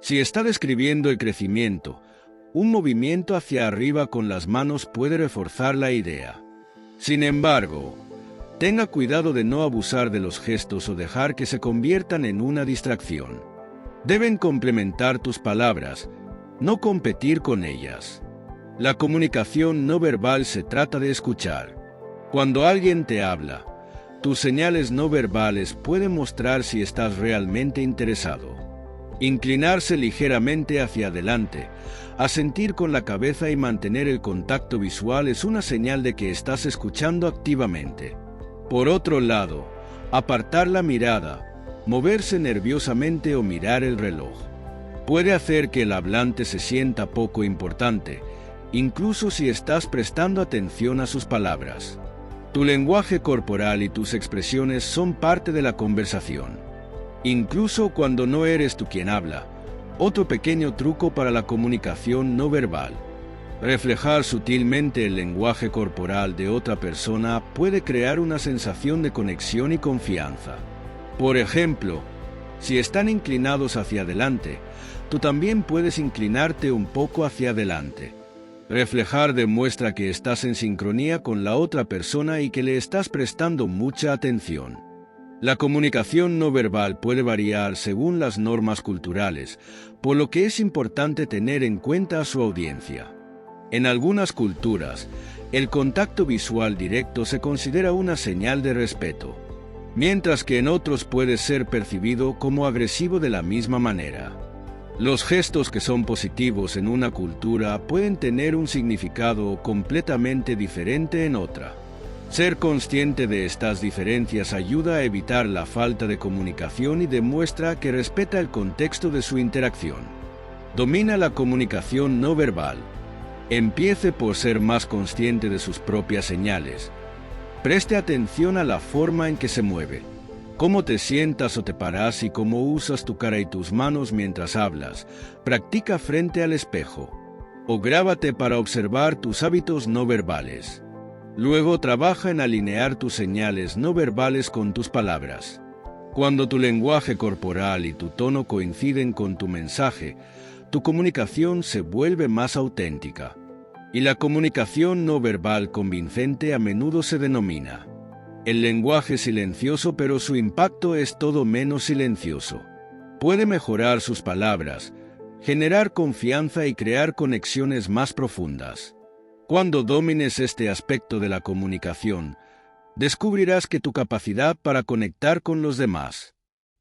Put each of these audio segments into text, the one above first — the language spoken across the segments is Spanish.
Si está describiendo el crecimiento, un movimiento hacia arriba con las manos puede reforzar la idea. Sin embargo, tenga cuidado de no abusar de los gestos o dejar que se conviertan en una distracción. Deben complementar tus palabras, no competir con ellas. La comunicación no verbal se trata de escuchar. Cuando alguien te habla, tus señales no verbales pueden mostrar si estás realmente interesado. Inclinarse ligeramente hacia adelante, asentir con la cabeza y mantener el contacto visual es una señal de que estás escuchando activamente. Por otro lado, apartar la mirada, moverse nerviosamente o mirar el reloj puede hacer que el hablante se sienta poco importante, incluso si estás prestando atención a sus palabras. Tu lenguaje corporal y tus expresiones son parte de la conversación, incluso cuando no eres tú quien habla. Otro pequeño truco para la comunicación no verbal: reflejar sutilmente el lenguaje corporal de otra persona puede crear una sensación de conexión y confianza. Por ejemplo, si están inclinados hacia adelante, tú también puedes inclinarte un poco hacia adelante. Reflejar demuestra que estás en sincronía con la otra persona y que le estás prestando mucha atención. La comunicación no verbal puede variar según las normas culturales, por lo que es importante tener en cuenta a su audiencia. En algunas culturas, el contacto visual directo se considera una señal de respeto, mientras que en otros puede ser percibido como agresivo de la misma manera. Los gestos que son positivos en una cultura pueden tener un significado completamente diferente en otra. Ser consciente de estas diferencias ayuda a evitar la falta de comunicación y demuestra que respeta el contexto de su interacción. Domina la comunicación no verbal. Empiece por ser más consciente de sus propias señales. Preste atención a la forma en que se mueve, cómo te sientas o te paras y cómo usas tu cara y tus manos mientras hablas. Practica frente al espejo o grábate para observar tus hábitos no verbales. Luego trabaja en alinear tus señales no verbales con tus palabras. Cuando tu lenguaje corporal y tu tono coinciden con tu mensaje, tu comunicación se vuelve más auténtica. Y la comunicación no verbal convincente a menudo se denomina el lenguaje silencioso, pero su impacto es todo menos silencioso. Puede mejorar sus palabras, generar confianza y crear conexiones más profundas. Cuando domines este aspecto de la comunicación, descubrirás que tu capacidad para conectar con los demás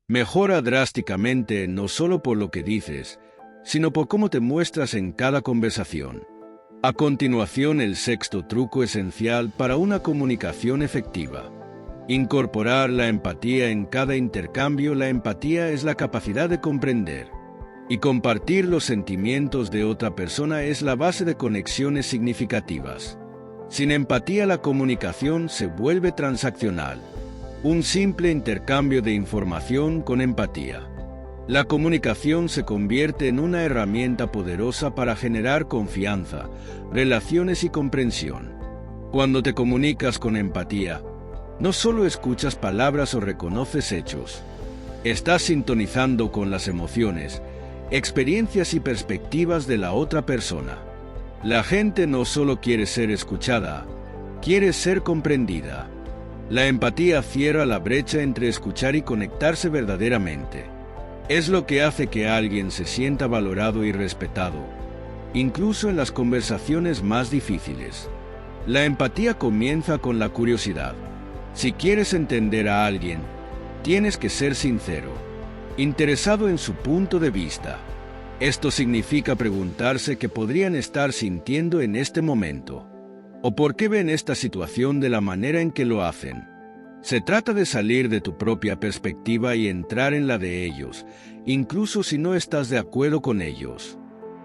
mejora drásticamente, no solo por lo que dices, sino por cómo te muestras en cada conversación. A continuación, el sexto truco esencial para una comunicación efectiva: incorporar la empatía en cada intercambio. La empatía es la capacidad de comprender y compartir los sentimientos de otra persona. Es la base de conexiones significativas. Sin empatía, la comunicación se vuelve transaccional, un simple intercambio de información. Con empatía, la comunicación se convierte en una herramienta poderosa para generar confianza, relaciones y comprensión. Cuando te comunicas con empatía, no solo escuchas palabras o reconoces hechos. Estás sintonizando con las emociones, experiencias y perspectivas de la otra persona. La gente no solo quiere ser escuchada, quiere ser comprendida. La empatía cierra la brecha entre escuchar y conectarse verdaderamente. Es lo que hace que alguien se sienta valorado y respetado, incluso en las conversaciones más difíciles. La empatía comienza con la curiosidad. Si quieres entender a alguien, tienes que ser sincero, interesado en su punto de vista. Esto significa preguntarse qué podrían estar sintiendo en este momento, o por qué ven esta situación de la manera en que lo hacen. Se trata de salir de tu propia perspectiva y entrar en la de ellos, incluso si no estás de acuerdo con ellos.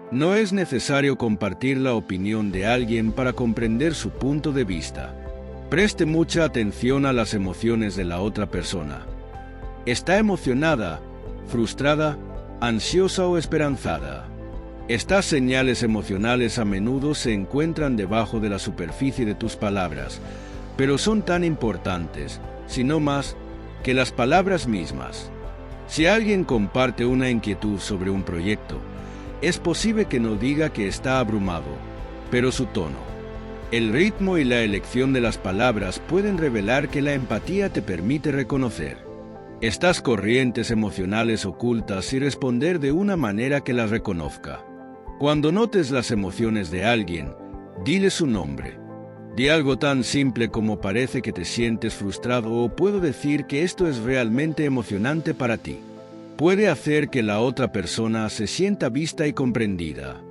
No es necesario compartir la opinión de alguien para comprender su punto de vista. Preste mucha atención a las emociones de la otra persona. ¿Está emocionada, frustrada, ansiosa o esperanzada? Estas señales emocionales a menudo se encuentran debajo de la superficie de tus palabras, pero son tan importantes, si no más, que las palabras mismas. Si alguien comparte una inquietud sobre un proyecto, es posible que no diga que está abrumado, pero su tono, el ritmo y la elección de las palabras pueden revelar que la empatía te permite reconocer estas corrientes emocionales ocultas y responder de una manera que las reconozca. Cuando notes las emociones de alguien, dile su nombre. Di algo tan simple como parece que te sientes frustrado o puedo decir que esto es realmente emocionante para ti. Puede hacer que la otra persona se sienta vista y comprendida.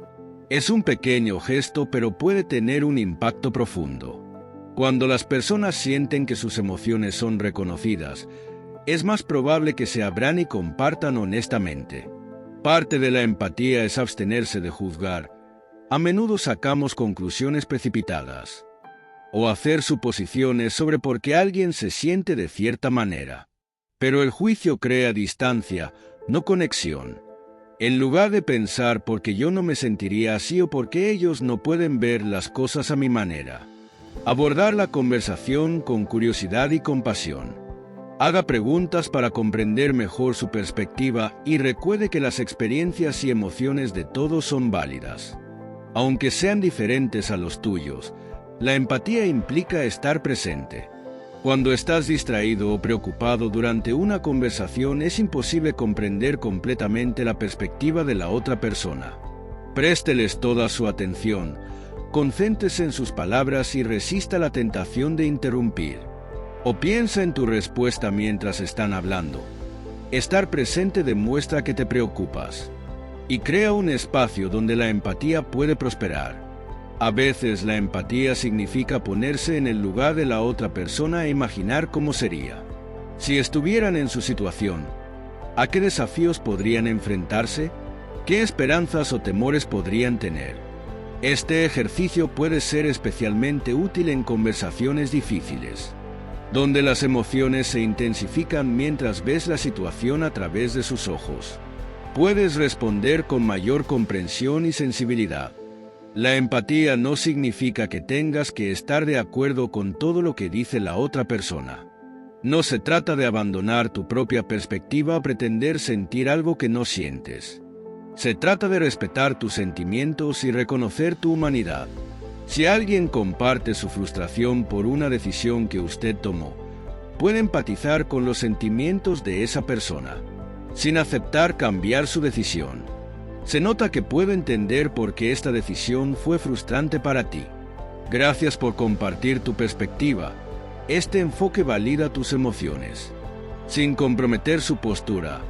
Es un pequeño gesto, pero puede tener un impacto profundo. Cuando las personas sienten que sus emociones son reconocidas, es más probable que se abran y compartan honestamente. Parte de la empatía es abstenerse de juzgar. A menudo sacamos conclusiones precipitadas o hacer suposiciones sobre por qué alguien se siente de cierta manera. Pero el juicio crea distancia, no conexión. En lugar de pensar por qué yo no me sentiría así o por qué ellos no pueden ver las cosas a mi manera, abordar la conversación con curiosidad y compasión. Haga preguntas para comprender mejor su perspectiva y recuerde que las experiencias y emociones de todos son válidas. Aunque sean diferentes a los tuyos, la empatía implica estar presente. Cuando estás distraído o preocupado durante una conversación, es imposible comprender completamente la perspectiva de la otra persona. Présteles toda su atención, concéntrese en sus palabras y resista la tentación de interrumpir. O piensa en tu respuesta mientras están hablando. Estar presente demuestra que te preocupas y crea un espacio donde la empatía puede prosperar. A veces la empatía significa ponerse en el lugar de la otra persona e imaginar cómo sería si estuvieran en su situación. ¿A qué desafíos podrían enfrentarse? ¿Qué esperanzas o temores podrían tener? Este ejercicio puede ser especialmente útil en conversaciones difíciles, donde las emociones se intensifican mientras ves la situación a través de sus ojos. Puedes responder con mayor comprensión y sensibilidad. La empatía no significa que tengas que estar de acuerdo con todo lo que dice la otra persona. No se trata de abandonar tu propia perspectiva o pretender sentir algo que no sientes. Se trata de respetar tus sentimientos y reconocer tu humanidad. Si alguien comparte su frustración por una decisión que usted tomó, puede empatizar con los sentimientos de esa persona, sin aceptar cambiar su decisión. Se nota que puedo entender por qué esta decisión fue frustrante para ti. Gracias por compartir tu perspectiva. Este enfoque valida tus emociones, sin comprometer su postura.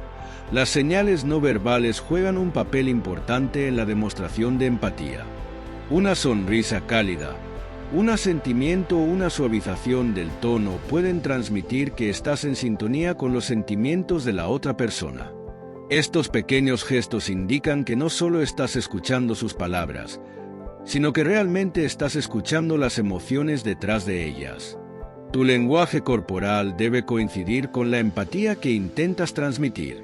Las señales no verbales juegan un papel importante en la demostración de empatía. Una sonrisa cálida, un asentimiento o una suavización del tono pueden transmitir que estás en sintonía con los sentimientos de la otra persona. Estos pequeños gestos indican que no solo estás escuchando sus palabras, sino que realmente estás escuchando las emociones detrás de ellas. Tu lenguaje corporal debe coincidir con la empatía que intentas transmitir.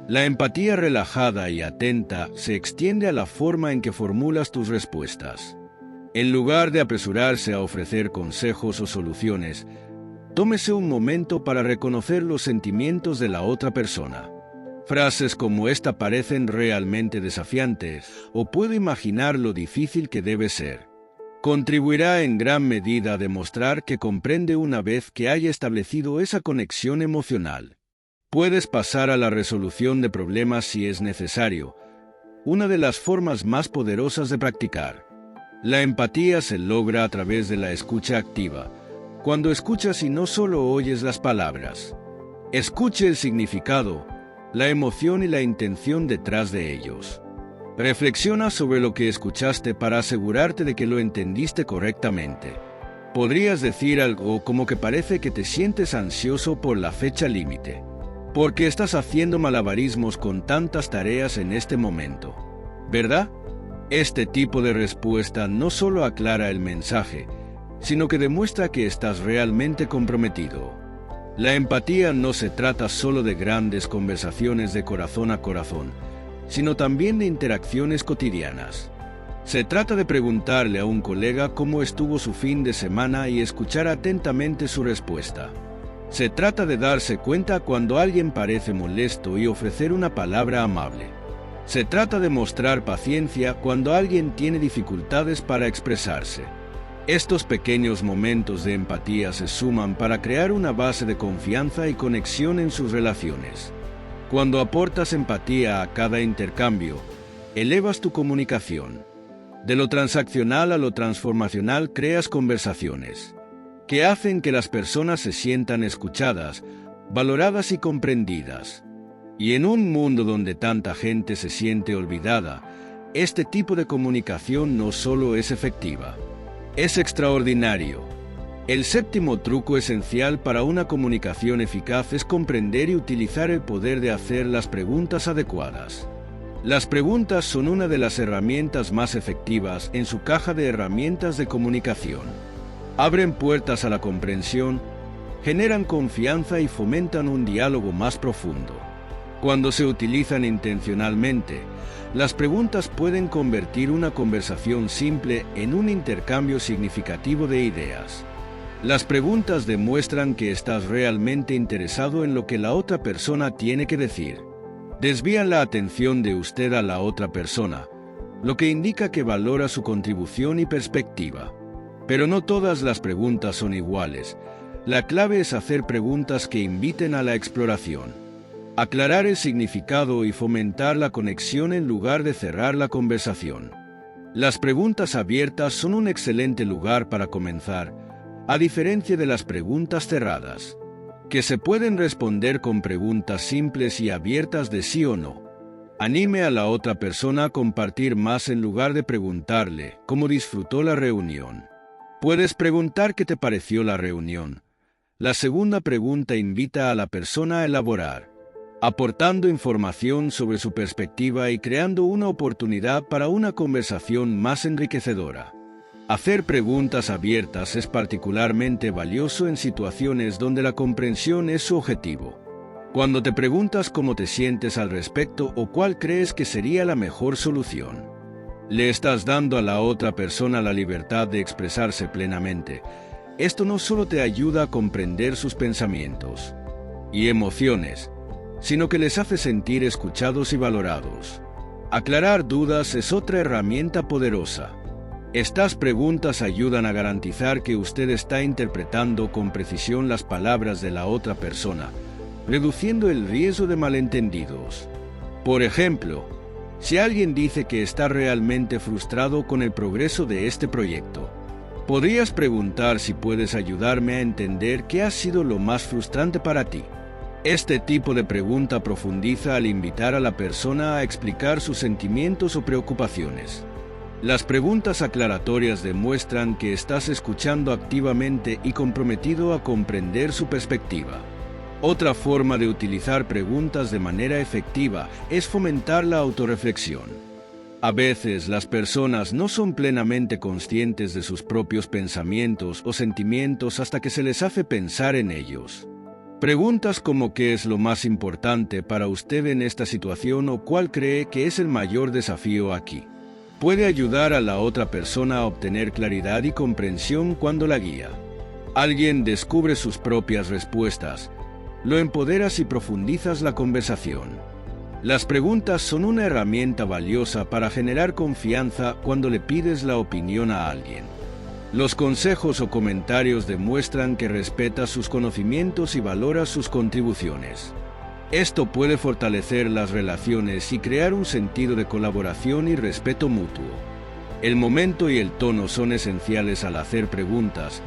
La empatía relajada y atenta se extiende a la forma en que formulas tus respuestas. En lugar de apresurarse a ofrecer consejos o soluciones, tómese un momento para reconocer los sentimientos de la otra persona. Frases como esta parecen realmente desafiantes, o puedo imaginar lo difícil que debe ser. Contribuirá en gran medida a demostrar que comprende una vez que haya establecido esa conexión emocional. Puedes pasar a la resolución de problemas si es necesario, una de las formas más poderosas de practicar. La empatía se logra a través de la escucha activa, cuando escuchas y no solo oyes las palabras. Escuche el significado, la emoción y la intención detrás de ellos. Reflexiona sobre lo que escuchaste para asegurarte de que lo entendiste correctamente. Podrías decir algo como que parece que te sientes ansioso por la fecha límite, porque estás haciendo malabarismos con tantas tareas en este momento, ¿verdad? Este tipo de respuesta no solo aclara el mensaje, sino que demuestra que estás realmente comprometido. La empatía no se trata solo de grandes conversaciones de corazón a corazón, sino también de interacciones cotidianas. Se trata de preguntarle a un colega cómo estuvo su fin de semana y escuchar atentamente su respuesta. Se trata de darse cuenta cuando alguien parece molesto y ofrecer una palabra amable. Se trata de mostrar paciencia cuando alguien tiene dificultades para expresarse. Estos pequeños momentos de empatía se suman para crear una base de confianza y conexión en sus relaciones. Cuando aportas empatía a cada intercambio, elevas tu comunicación. De lo transaccional a lo transformacional creas conversaciones que hacen que las personas se sientan escuchadas, valoradas y comprendidas. Y en un mundo donde tanta gente se siente olvidada, este tipo de comunicación no solo es efectiva, es extraordinario. El séptimo truco esencial para una comunicación eficaz es comprender y utilizar el poder de hacer las preguntas adecuadas. Las preguntas son una de las herramientas más efectivas en su caja de herramientas de comunicación. Abren puertas a la comprensión, generan confianza y fomentan un diálogo más profundo. Cuando se utilizan intencionalmente, las preguntas pueden convertir una conversación simple en un intercambio significativo de ideas. Las preguntas demuestran que estás realmente interesado en lo que la otra persona tiene que decir. Desvían la atención de usted a la otra persona, lo que indica que valora su contribución y perspectiva. Pero no todas las preguntas son iguales. La clave es hacer preguntas que inviten a la exploración. Aclarar el significado y fomentar la conexión en lugar de cerrar la conversación. Las preguntas abiertas son un excelente lugar para comenzar, a diferencia de las preguntas cerradas, que se pueden responder con preguntas simples y abiertas de sí o no. Anime a la otra persona a compartir más en lugar de preguntarle cómo disfrutó la reunión. Puedes preguntar qué te pareció la reunión. La segunda pregunta invita a la persona a elaborar, aportando información sobre su perspectiva y creando una oportunidad para una conversación más enriquecedora. Hacer preguntas abiertas es particularmente valioso en situaciones donde la comprensión es su objetivo. Cuando te preguntas cómo te sientes al respecto o cuál crees que sería la mejor solución, le estás dando a la otra persona la libertad de expresarse plenamente. Esto no solo te ayuda a comprender sus pensamientos y emociones, sino que les hace sentir escuchados y valorados. Aclarar dudas es otra herramienta poderosa. Estas preguntas ayudan a garantizar que usted está interpretando con precisión las palabras de la otra persona, reduciendo el riesgo de malentendidos. Por ejemplo, si alguien dice que está realmente frustrado con el progreso de este proyecto, podrías preguntar si puedes ayudarme a entender qué ha sido lo más frustrante para ti. Este tipo de pregunta profundiza al invitar a la persona a explicar sus sentimientos o preocupaciones. Las preguntas aclaratorias demuestran que estás escuchando activamente y comprometido a comprender su perspectiva. Otra forma de utilizar preguntas de manera efectiva es fomentar la autorreflexión. A veces las personas no son plenamente conscientes de sus propios pensamientos o sentimientos hasta que se les hace pensar en ellos. Preguntas como ¿qué es lo más importante para usted en esta situación o cuál cree que es el mayor desafío aquí? Puede ayudar a la otra persona a obtener claridad y comprensión cuando la guía. Alguien descubre sus propias respuestas. Lo empoderas y profundizas la conversación. Las preguntas son una herramienta valiosa para generar confianza cuando le pides la opinión a alguien. Los consejos o comentarios demuestran que respetas sus conocimientos y valoras sus contribuciones. Esto puede fortalecer las relaciones y crear un sentido de colaboración y respeto mutuo. El momento y el tono son esenciales al hacer preguntas.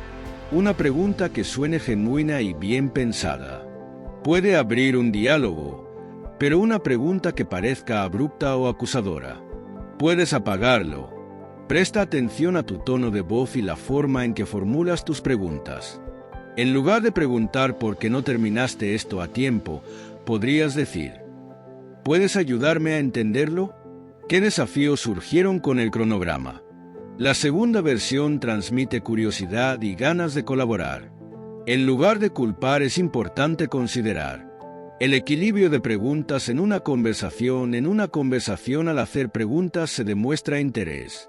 Una pregunta que suene genuina y bien pensada puede abrir un diálogo, pero una pregunta que parezca abrupta o acusadora, puedes apagarlo. Presta atención a tu tono de voz y la forma en que formulas tus preguntas. En lugar de preguntar por qué no terminaste esto a tiempo, podrías decir, ¿puedes ayudarme a entenderlo? ¿Qué desafíos surgieron con el cronograma? La segunda versión transmite curiosidad y ganas de colaborar. En lugar de culpar, es importante considerar el equilibrio de preguntas en una conversación. En una conversación, al hacer preguntas se demuestra interés,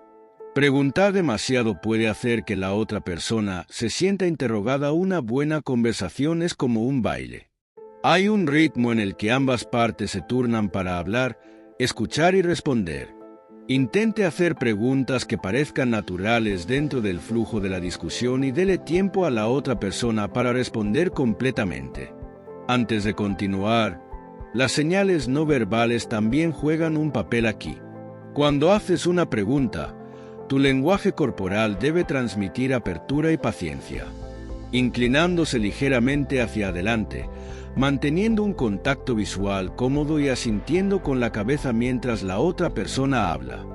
Preguntar demasiado puede hacer que la otra persona se sienta interrogada. Una buena conversación es como un baile. Hay un ritmo en el que ambas partes se turnan para hablar, escuchar y responder. Intente hacer preguntas que parezcan naturales dentro del flujo de la discusión y dele tiempo a la otra persona para responder completamente. Antes de continuar, las señales no verbales también juegan un papel aquí. Cuando haces una pregunta, tu lenguaje corporal debe transmitir apertura y paciencia. Inclinándose ligeramente hacia adelante, manteniendo un contacto visual cómodo y asintiendo con la cabeza mientras la otra persona habla.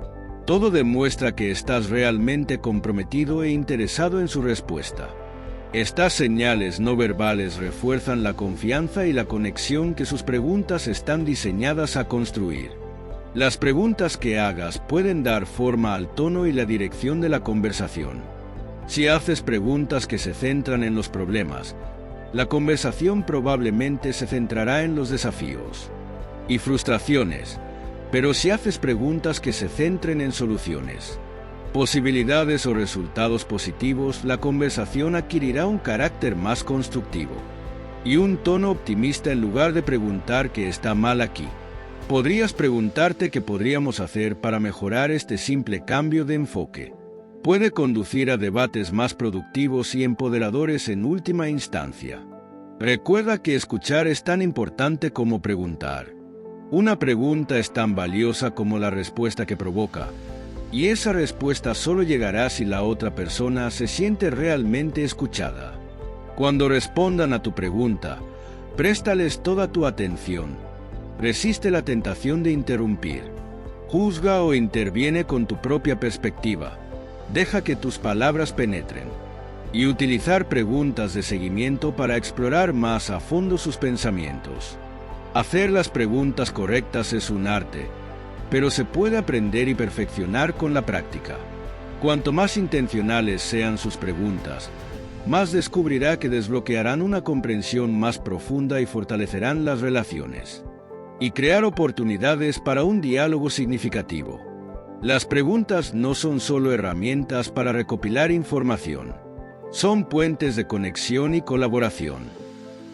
Todo demuestra que estás realmente comprometido e interesado en su respuesta. Estas señales no verbales refuerzan la confianza y la conexión que sus preguntas están diseñadas a construir. Las preguntas que hagas pueden dar forma al tono y la dirección de la conversación. Si haces preguntas que se centran en los problemas, la conversación probablemente se centrará en los desafíos y frustraciones, pero si haces preguntas que se centren en soluciones, posibilidades o resultados positivos, la conversación adquirirá un carácter más constructivo y un tono optimista en lugar de preguntar qué está mal aquí. Podrías preguntarte qué podríamos hacer para mejorar. Este simple cambio de enfoque puede conducir a debates más productivos y empoderadores en última instancia. Recuerda que escuchar es tan importante como preguntar. Una pregunta es tan valiosa como la respuesta que provoca, y esa respuesta solo llegará si la otra persona se siente realmente escuchada. Cuando respondan a tu pregunta, préstales toda tu atención. Resiste la tentación de interrumpir. Juzga o interviene con tu propia perspectiva. Deja que tus palabras penetren. Y utilizar preguntas de seguimiento para explorar más a fondo sus pensamientos. Hacer las preguntas correctas es un arte, pero se puede aprender y perfeccionar con la práctica. Cuanto más intencionales sean sus preguntas, más descubrirá que desbloquearán una comprensión más profunda y fortalecerán las relaciones. Y crear oportunidades para un diálogo significativo. Las preguntas no son solo herramientas para recopilar información. Son puentes de conexión y colaboración.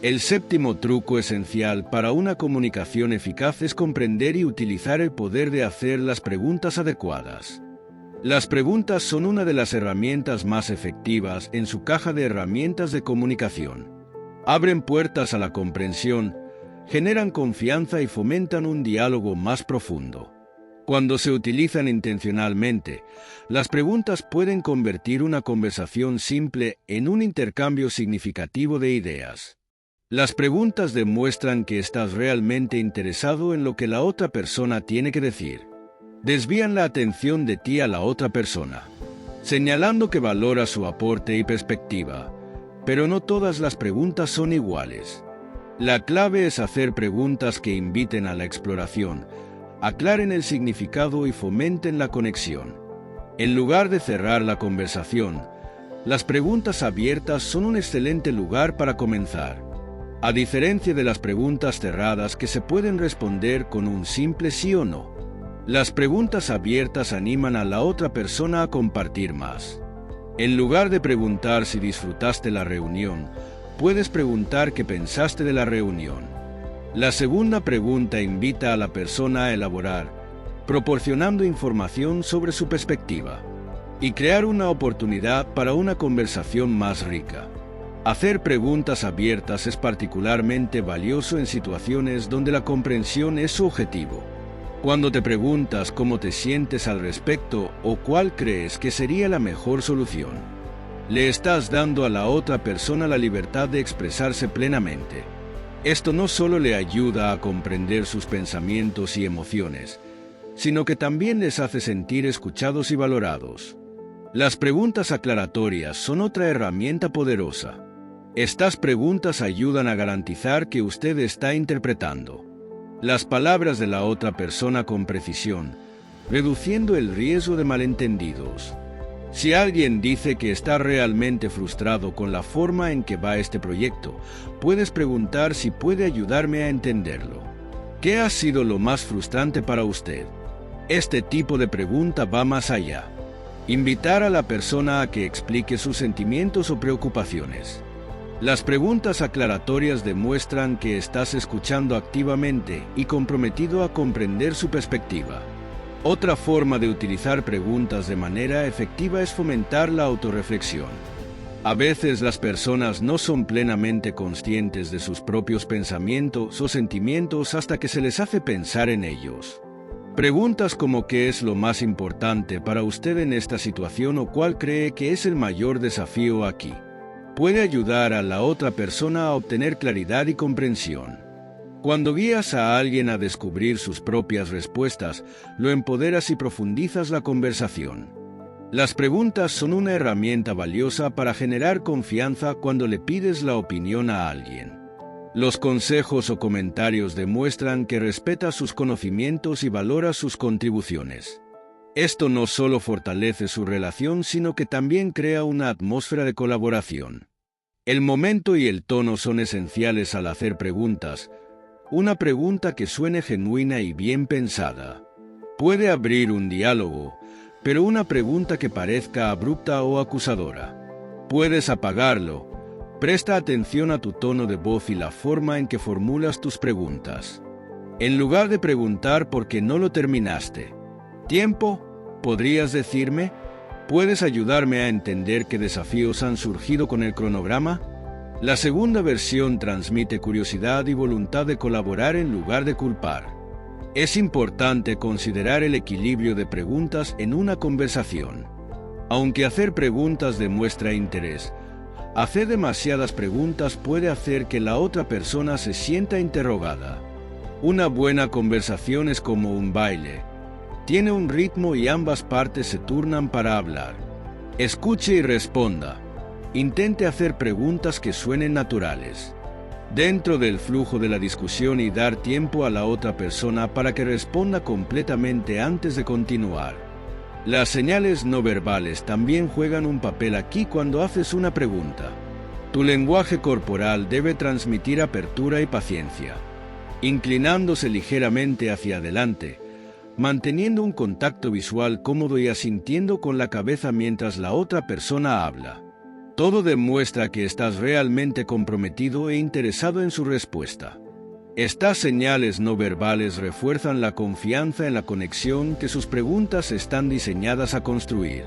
El séptimo truco esencial para una comunicación eficaz es comprender y utilizar el poder de hacer las preguntas adecuadas. Las preguntas son una de las herramientas más efectivas en su caja de herramientas de comunicación. Abren puertas a la comprensión, generan confianza y fomentan un diálogo más profundo. Cuando se utilizan intencionalmente, las preguntas pueden convertir una conversación simple en un intercambio significativo de ideas. Las preguntas demuestran que estás realmente interesado en lo que la otra persona tiene que decir. Desvían la atención de ti a la otra persona, señalando que valora su aporte y perspectiva, pero no todas las preguntas son iguales. La clave es hacer preguntas que inviten a la exploración, aclaren el significado y fomenten la conexión. En lugar de cerrar la conversación, las preguntas abiertas son un excelente lugar para comenzar. A diferencia de las preguntas cerradas que se pueden responder con un simple sí o no, las preguntas abiertas animan a la otra persona a compartir más. En lugar de preguntar si disfrutaste la reunión, puedes preguntar qué pensaste de la reunión. La segunda pregunta invita a la persona a elaborar, proporcionando información sobre su perspectiva, y crear una oportunidad para una conversación más rica. Hacer preguntas abiertas es particularmente valioso en situaciones donde la comprensión es su objetivo. Cuando te preguntas cómo te sientes al respecto o cuál crees que sería la mejor solución, le estás dando a la otra persona la libertad de expresarse plenamente. Esto no solo le ayuda a comprender sus pensamientos y emociones, sino que también les hace sentir escuchados y valorados. Las preguntas aclaratorias son otra herramienta poderosa. Estas preguntas ayudan a garantizar que usted está interpretando las palabras de la otra persona con precisión, reduciendo el riesgo de malentendidos. Si alguien dice que está realmente frustrado con la forma en que va este proyecto, puedes preguntar si puede ayudarme a entenderlo. ¿Qué ha sido lo más frustrante para usted? Este tipo de pregunta va más allá. Invitar a la persona a que explique sus sentimientos o preocupaciones. Las preguntas aclaratorias demuestran que estás escuchando activamente y comprometido a comprender su perspectiva. Otra forma de utilizar preguntas de manera efectiva es fomentar la autorreflexión. A veces las personas no son plenamente conscientes de sus propios pensamientos o sentimientos hasta que se les hace pensar en ellos. Preguntas como ¿qué es lo más importante para usted en esta situación o cuál cree que es el mayor desafío aquí? Puede ayudar a la otra persona a obtener claridad y comprensión. Cuando guías a alguien a descubrir sus propias respuestas, lo empoderas y profundizas la conversación. Las preguntas son una herramienta valiosa para generar confianza cuando le pides la opinión a alguien. Los consejos o comentarios demuestran que respeta sus conocimientos y valora sus contribuciones. Esto no solo fortalece su relación, sino que también crea una atmósfera de colaboración. El momento y el tono son esenciales al hacer preguntas. Una pregunta que suene genuina y bien pensada puede abrir un diálogo, pero una pregunta que parezca abrupta o acusadora puedes apagarlo. Presta atención a tu tono de voz y la forma en que formulas tus preguntas. En lugar de preguntar por qué no lo terminaste. ¿Tiempo? ¿Podrías decirme? ¿Puedes ayudarme a entender qué desafíos han surgido con el cronograma? La segunda versión transmite curiosidad y voluntad de colaborar en lugar de culpar. Es importante considerar el equilibrio de preguntas en una conversación. Aunque hacer preguntas demuestra interés, hacer demasiadas preguntas puede hacer que la otra persona se sienta interrogada. Una buena conversación es como un baile. Tiene un ritmo y ambas partes se turnan para hablar. Escuche y responda. Intente hacer preguntas que suenen naturales, dentro del flujo de la discusión, y dar tiempo a la otra persona para que responda completamente antes de continuar. Las señales no verbales también juegan un papel aquí cuando haces una pregunta. Tu lenguaje corporal debe transmitir apertura y paciencia, inclinándose ligeramente hacia adelante, manteniendo un contacto visual cómodo y asintiendo con la cabeza mientras la otra persona habla. Todo demuestra que estás realmente comprometido e interesado en su respuesta. Estas señales no verbales refuerzan la confianza en la conexión que sus preguntas están diseñadas a construir.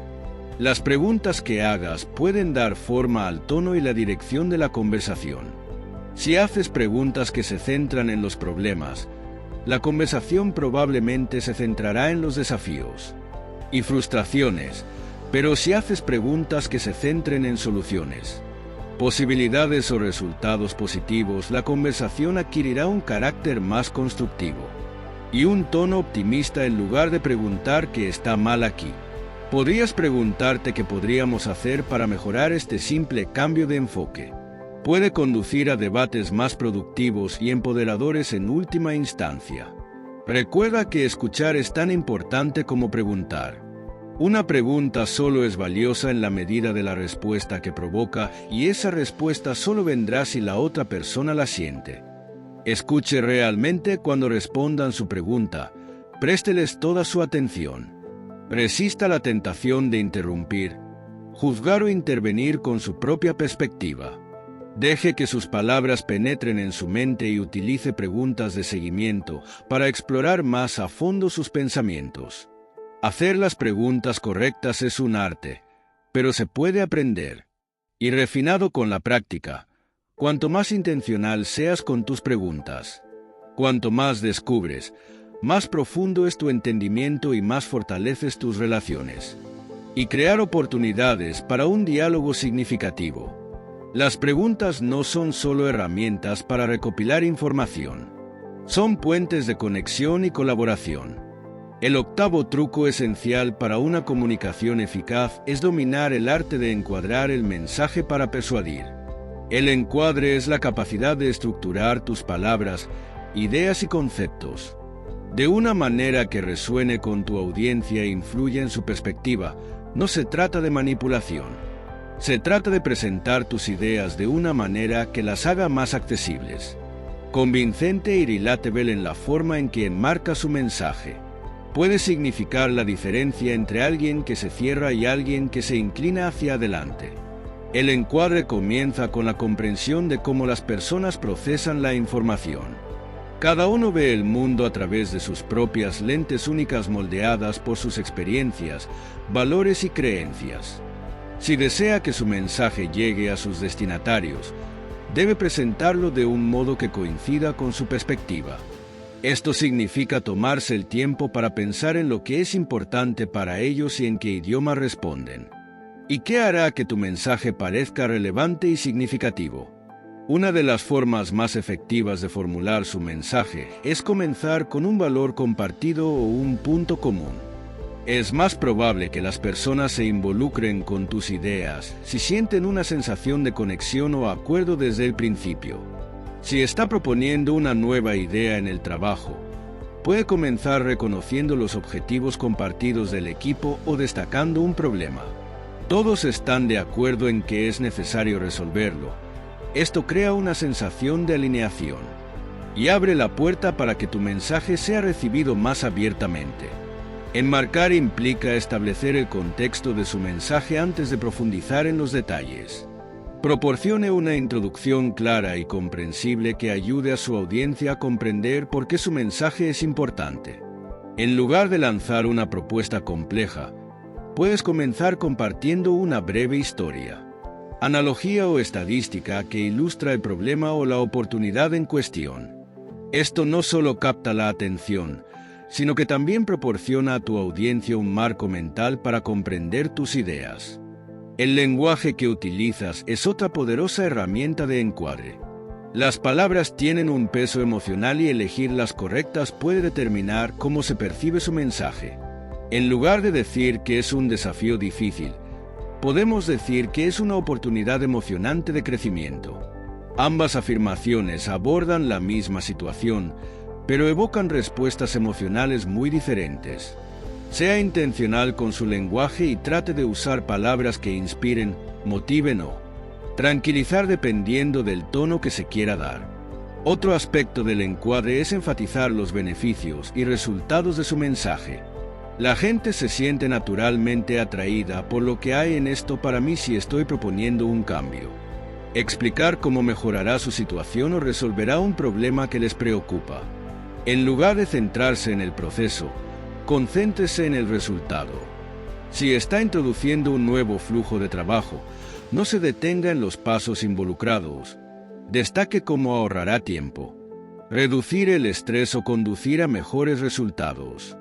Las preguntas que hagas pueden dar forma al tono y la dirección de la conversación. Si haces preguntas que se centran en los problemas, la conversación probablemente se centrará en los desafíos y frustraciones, pero si haces preguntas que se centren en soluciones, posibilidades o resultados positivos, la conversación adquirirá un carácter más constructivo y un tono optimista en lugar de preguntar qué está mal aquí. Podrías preguntarte qué podríamos hacer para mejorar este simple cambio de enfoque. Puede conducir a debates más productivos y empoderadores en última instancia. Recuerda que escuchar es tan importante como preguntar. Una pregunta solo es valiosa en la medida de la respuesta que provoca, y esa respuesta solo vendrá si la otra persona la siente. Escuche realmente cuando respondan su pregunta. Présteles toda su atención. Resista la tentación de interrumpir, juzgar o intervenir con su propia perspectiva. Deje que sus palabras penetren en su mente y utilice preguntas de seguimiento para explorar más a fondo sus pensamientos. Hacer las preguntas correctas es un arte, pero se puede aprender y refinado con la práctica. Cuanto más intencional seas con tus preguntas, cuanto más descubres, más profundo es tu entendimiento y más fortaleces tus relaciones. Y crear oportunidades para un diálogo significativo. Las preguntas no son solo herramientas para recopilar información, son puentes de conexión y colaboración. El octavo truco esencial para una comunicación eficaz es dominar el arte de encuadrar el mensaje para persuadir. El encuadre es la capacidad de estructurar tus palabras, ideas y conceptos de una manera que resuene con tu audiencia e influya en su perspectiva. No se trata de manipulación. Se trata de presentar tus ideas de una manera que las haga más accesibles, convincente y relatable en la forma en que enmarca su mensaje. puede significar la diferencia entre alguien que se cierra y alguien que se inclina hacia adelante. El encuadre comienza con la comprensión de cómo las personas procesan la información. Cada uno ve el mundo a través de sus propias lentes únicas moldeadas por sus experiencias, valores y creencias. Si desea que su mensaje llegue a sus destinatarios, debe presentarlo de un modo que coincida con su perspectiva. Esto significa tomarse el tiempo para pensar en lo que es importante para ellos y en qué idioma responden. ¿Y qué hará que tu mensaje parezca relevante y significativo? Una de las formas más efectivas de formular su mensaje es comenzar con un valor compartido o un punto común. Es más probable que las personas se involucren con tus ideas si sienten una sensación de conexión o acuerdo desde el principio. Si está proponiendo una nueva idea en el trabajo, puede comenzar reconociendo los objetivos compartidos del equipo o destacando un problema. Todos están de acuerdo en que es necesario resolverlo. Esto crea una sensación de alineación y abre la puerta para que tu mensaje sea recibido más abiertamente. Enmarcar implica establecer el contexto de su mensaje antes de profundizar en los detalles. Proporcione una introducción clara y comprensible que ayude a su audiencia a comprender por qué su mensaje es importante. En lugar de lanzar una propuesta compleja, puedes comenzar compartiendo una breve historia, analogía o estadística que ilustra el problema o la oportunidad en cuestión. Esto no solo capta la atención, sino que también proporciona a tu audiencia un marco mental para comprender tus ideas. El lenguaje que utilizas es otra poderosa herramienta de encuadre. Las palabras tienen un peso emocional y elegir las correctas puede determinar cómo se percibe su mensaje. En lugar de decir que es un desafío difícil, podemos decir que es una oportunidad emocionante de crecimiento. Ambas afirmaciones abordan la misma situación, pero evocan respuestas emocionales muy diferentes. Sea intencional con su lenguaje y trate de usar palabras que inspiren, motiven o tranquilizar dependiendo del tono que se quiera dar. Otro aspecto del encuadre es enfatizar los beneficios y resultados de su mensaje. La gente se siente naturalmente atraída por lo que hay en esto para mí si estoy proponiendo un cambio. Explicar cómo mejorará su situación o resolverá un problema que les preocupa. En lugar de centrarse en el proceso, concéntrese en el resultado. Si está introduciendo un nuevo flujo de trabajo, no se detenga en los pasos involucrados. Destaque cómo ahorrará tiempo, reducir el estrés o conducir a mejores resultados.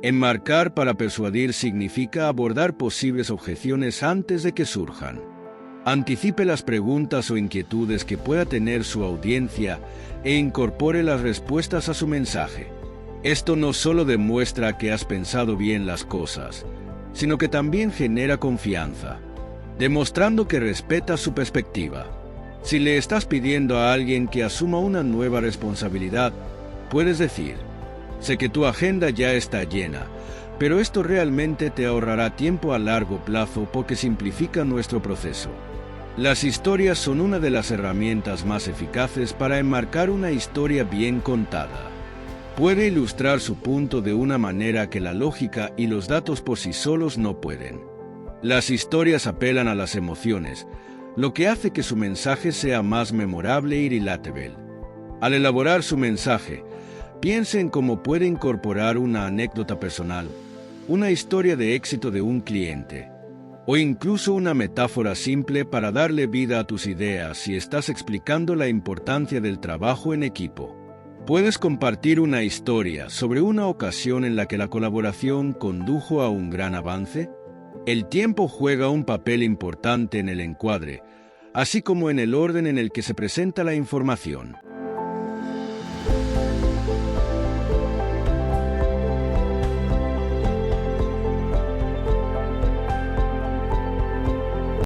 Enmarcar para persuadir significa abordar posibles objeciones antes de que surjan. Anticipe las preguntas o inquietudes que pueda tener su audiencia e incorpore las respuestas a su mensaje. Esto no solo demuestra que has pensado bien las cosas, sino que también genera confianza, demostrando que respetas su perspectiva. Si le estás pidiendo a alguien que asuma una nueva responsabilidad, puedes decir: sé que tu agenda ya está llena, pero esto realmente te ahorrará tiempo a largo plazo porque simplifica nuestro proceso. Las historias son una de las herramientas más eficaces para enmarcar una historia bien contada. Puede ilustrar su punto de una manera que la lógica y los datos por sí solos no pueden. Las historias apelan a las emociones, lo que hace que su mensaje sea más memorable y relatable. Al elaborar su mensaje, piense en cómo puede incorporar una anécdota personal, una historia de éxito de un cliente, o incluso una metáfora simple para darle vida a tus ideas si estás explicando la importancia del trabajo en equipo. Puedes compartir una historia sobre una ocasión en la que la colaboración condujo a un gran avance. El tiempo juega un papel importante en el encuadre, así como en el orden en el que se presenta la información.